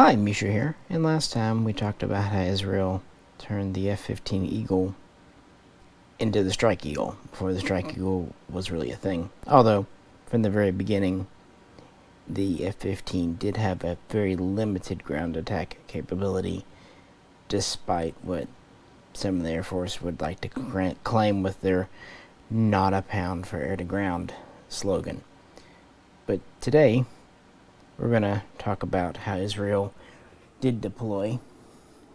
Hi, Misha here, and last time we talked about how Israel turned the F-15 Eagle into the Strike Eagle before the Strike Eagle was really a thing. Although, from the very beginning, the F-15 did have a very limited ground attack capability, despite what some of the Air Force would like to claim with their "not a pound for air-to-ground" slogan. But today, we're going to talk about how Israel did deploy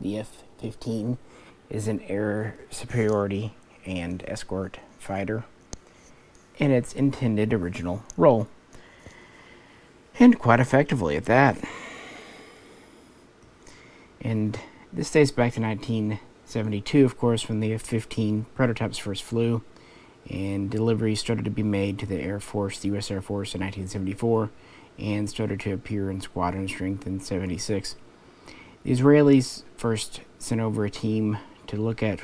the F-15 as an air superiority and escort fighter in its intended original role, and quite effectively at that. And this dates back to 1972, of course, when the F-15 prototypes first flew, and deliveries started to be made to the Air Force, the U.S. Air Force, in 1974, and started to appear in squadron strength in 76. The Israelis first sent over a team to look at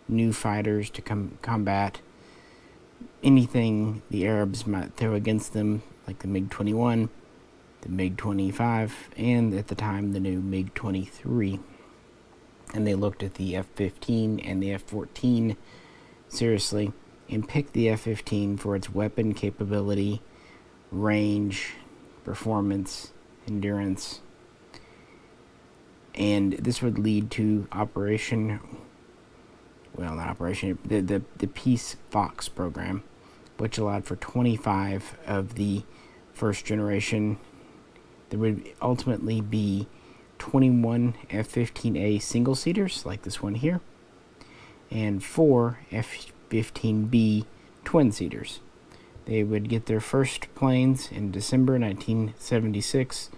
new fighters to combat anything the Arabs might throw against them, like the MiG-21, the MiG-25, and at the time the new MiG-23. And they looked at the F-15 and the F-14 seriously, and picked the F-15 for its weapon capability, range, performance, endurance. And this would lead to the Peace Fox program, which allowed for 25 of the first generation. There would ultimately be 21 F-15A single-seaters, like this one here, and 4 F-15B twin-seaters. They would get their first planes in December 1976,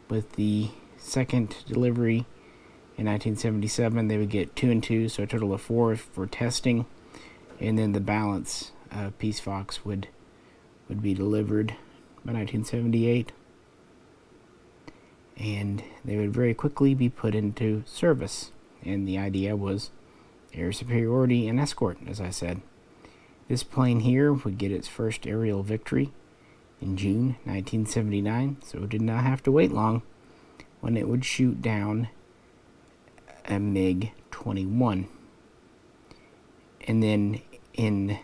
with the second delivery in 1977. They would get 2 and 2, so a total of 4 for testing, and then the balance of Peace Fox would be delivered by 1978, and they would very quickly be put into service. And the idea was air superiority and escort, as I said. This plane here would get its first aerial victory in June 1979, so it did not have to wait long when it would shoot down a MiG-21. And then in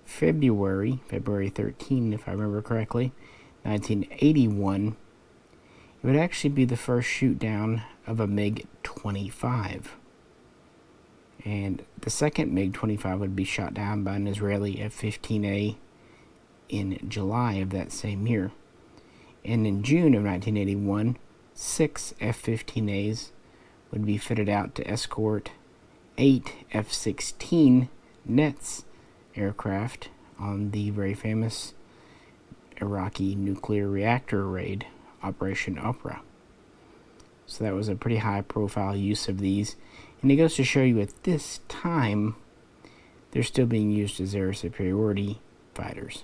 February 13, if I remember correctly, 1981, it would actually be the first shoot down of a MiG-25. And the second MiG-25 would be shot down by an Israeli F-15A in July of that same year. And in June of 1981, 6 F-15As would be fitted out to escort 8 F-16 Nets aircraft on the very famous Iraqi nuclear reactor raid, Operation Opera. So that was a pretty high-profile use of these. And it goes to show you at this time, they're still being used as air superiority fighters.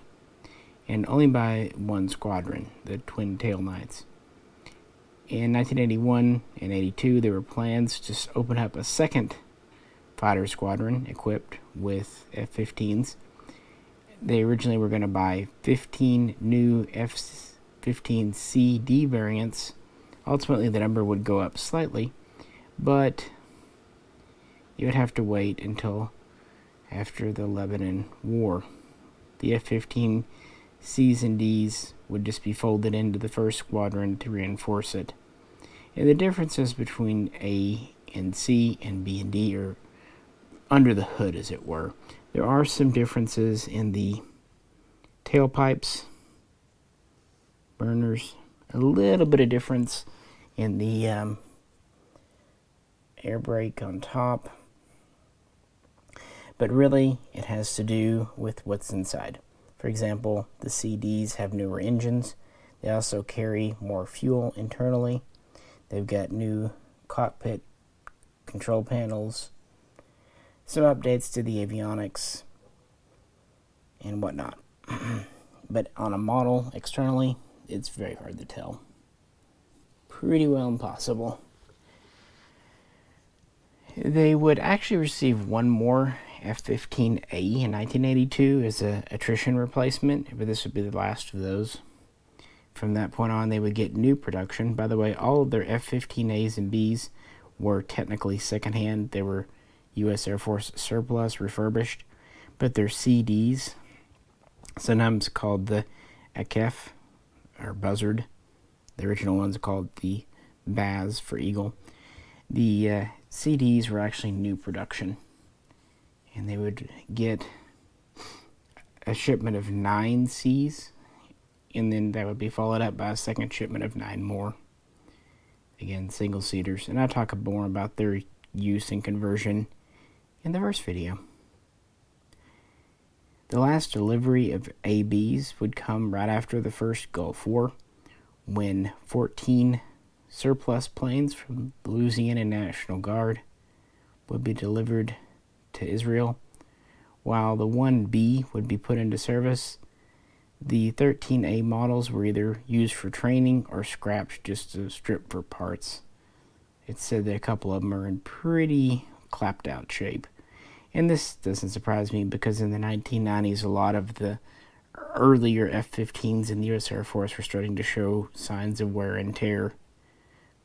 And only by one squadron, the Twin Tail Knights. In 1981 and 82, there were plans to open up a second fighter squadron equipped with F-15s. They originally were going to buy 15 new F-15C variants. Ultimately, the number would go up slightly, but you would have to wait until after the Lebanon War. The F-15Cs and Ds would just be folded into the first squadron to reinforce it. And the differences between A and C and B and D are under the hood, as it were. There are some differences in the tailpipes, burners, a little bit of difference in the air brake on top. But really, it has to do with what's inside. For example, the CDs have newer engines. They also carry more fuel internally. They've got new cockpit control panels, some updates to the avionics, and whatnot. But on a model externally, it's very hard to tell. Pretty well impossible. They would actually receive one more F-15A in 1982 as an attrition replacement, but this would be the last of those. From that point on, they would get new production. By the way, all of their F-15As and Bs were technically secondhand. They were U.S. Air Force surplus, refurbished. But their CDs, sometimes called the Akef, or buzzard. The original ones are called the Baz for eagle. The CDs were actually new production. And they would get a shipment of 9 Cs, and then that would be followed up by a second shipment of 9 more. Again, single-seaters. And I'll talk more about their use and conversion in the first video. The last delivery of ABs would come right after the first Gulf War, when 14 surplus planes from the Louisiana National Guard would be delivered to Israel. While the 1B would be put into service, the 13A models were either used for training or scrapped just to strip for parts. It's said that a couple of them are in pretty clapped out shape. And this doesn't surprise me because in the 1990s, a lot of the earlier F-15s in the U.S. Air Force were starting to show signs of wear and tear,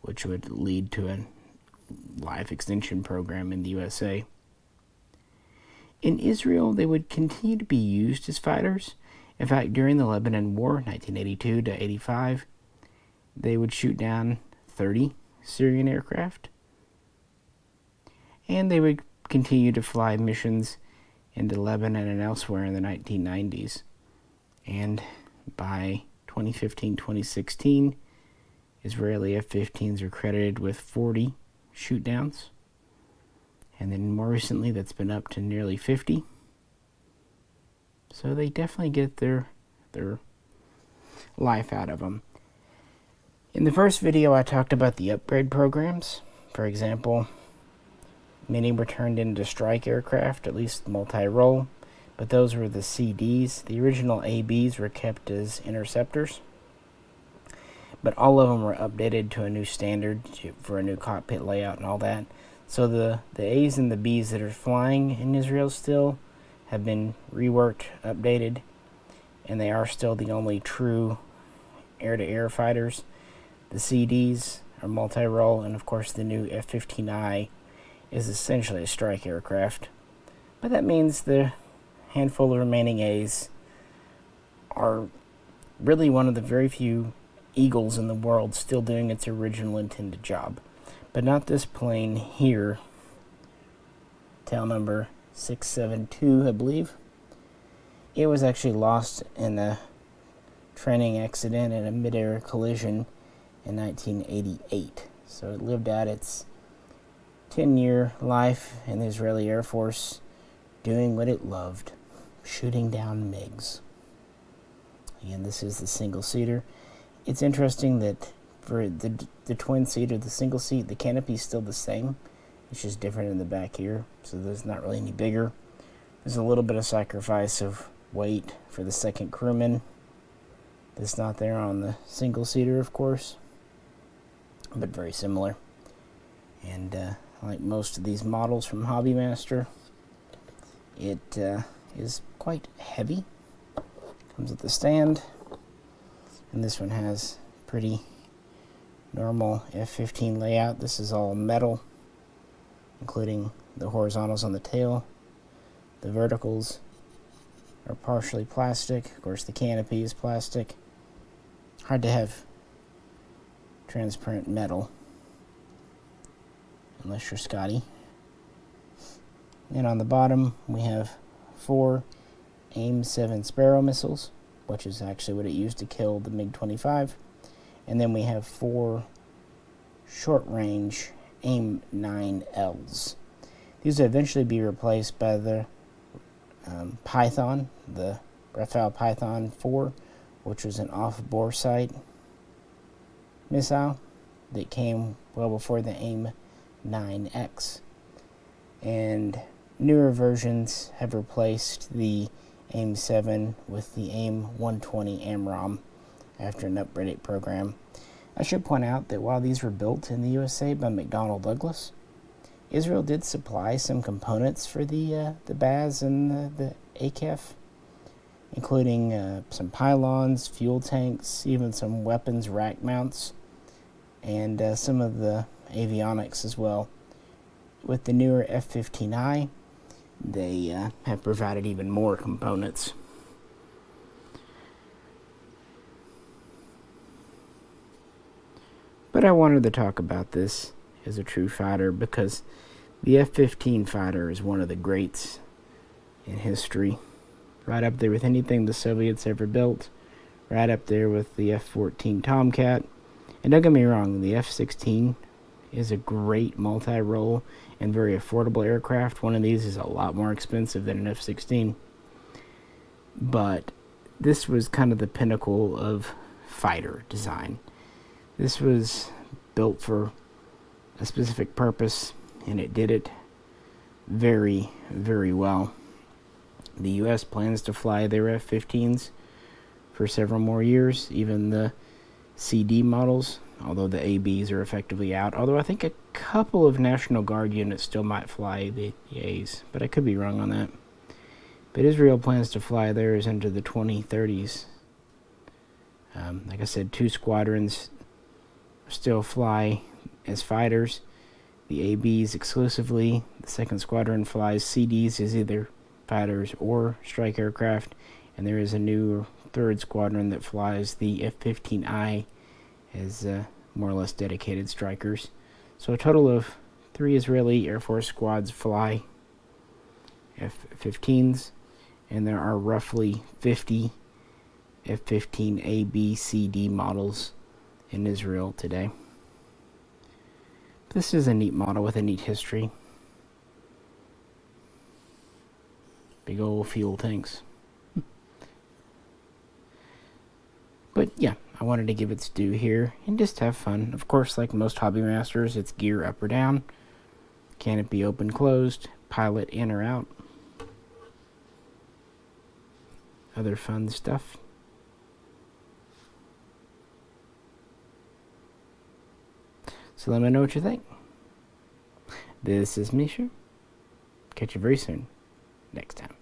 which would lead to a life extension program in the USA. In Israel, they would continue to be used as fighters. In fact, during the Lebanon War, 1982 to 85, they would shoot down 30 Syrian aircraft. And they would continue to fly missions into Lebanon and elsewhere in the 1990s. And by 2015-2016, Israeli F-15s are credited with 40 shoot-downs. And then more recently, that's been up to nearly 50. So they definitely get their life out of them. In the first video, I talked about the upgrade programs. For example, many were turned into strike aircraft, at least multi-role, but those were the CDs. The original ABs were kept as interceptors, but all of them were updated to a new standard for a new cockpit layout and all that. So the A's and the B's that are flying in Israel still have been reworked, updated, and they are still the only true air-to-air fighters. The CDs are multi-role, and of course the new F-15I is essentially a strike aircraft. But that means the handful of remaining A's are really one of the very few Eagles in the world still doing its original intended job. But not this plane here. Tail number 672, I believe. It was actually lost in a training accident in a mid-air collision in 1988. So it lived out its 10-year life in the Israeli Air Force doing what it loved, shooting down MiGs. Again, this is the single-seater. It's interesting that for the twin-seater, the single seat, the canopy is still the same. It's just different in the back here, so there's not really any bigger. There's a little bit of sacrifice of weight for the second crewman. That's not there on the single-seater, of course, but very similar. And like most of these models from Hobby Master, it is quite heavy. Comes with the stand, and this one has pretty normal F-15 layout. This is all metal, including the horizontals on the tail. The verticals are partially plastic. Of course, the canopy is plastic. Hard to have transparent metal, unless you're Scotty. And on the bottom, we have 4 AIM-7 Sparrow missiles, which is actually what it used to kill the MiG-25. And then we have 4 short-range AIM-9Ls. These will eventually be replaced by the Python, the Rafale Python 4, which was an off-bore sight missile that came well before the AIM-9X. And newer versions have replaced the AIM-7 with the AIM-120 AMRAAM after an upgraded program. I should point out that while these were built in the USA by McDonnell Douglas, Israel did supply some components for the Baz and the Akef, including some pylons, fuel tanks, even some weapons rack mounts, and some of the avionics as well. With the newer F-15I, they have provided even more components. But I wanted to talk about this as a true fighter because the F-15 fighter is one of the greats in history. Right up there with anything the Soviets ever built. Right up there with the F-14 Tomcat. And don't get me wrong, the F-16 is a great multi-role and very affordable aircraft. One of these is a lot more expensive than an F-16. But this was kind of the pinnacle of fighter design. This was built for a specific purpose, and it did it very, very well. The U.S. plans to fly their F-15s for several more years, even the CD models, although the ABs are effectively out. Although I think a couple of National Guard units still might fly the A's, but I could be wrong on that. But Israel plans to fly theirs into the 2030s. Like I said, 2 squadrons still fly as fighters. The ABs exclusively. The 2nd Squadron flies CDs as either fighters or strike aircraft. And there is a new 3rd Squadron that flies the F-15I as more or less dedicated strikers. So a total of 3 Israeli Air Force squads fly F-15s. And there are roughly 50 F-15A, B, C, D models in Israel today. This is a neat model with a neat history. Big old fuel tanks. But yeah, I wanted to give its due here and just have fun. Of course, like most hobby masters, it's gear up or down, canopy open, closed, pilot in or out, other fun stuff. So let me know what you think. This is Misha. Catch you very soon. Next time.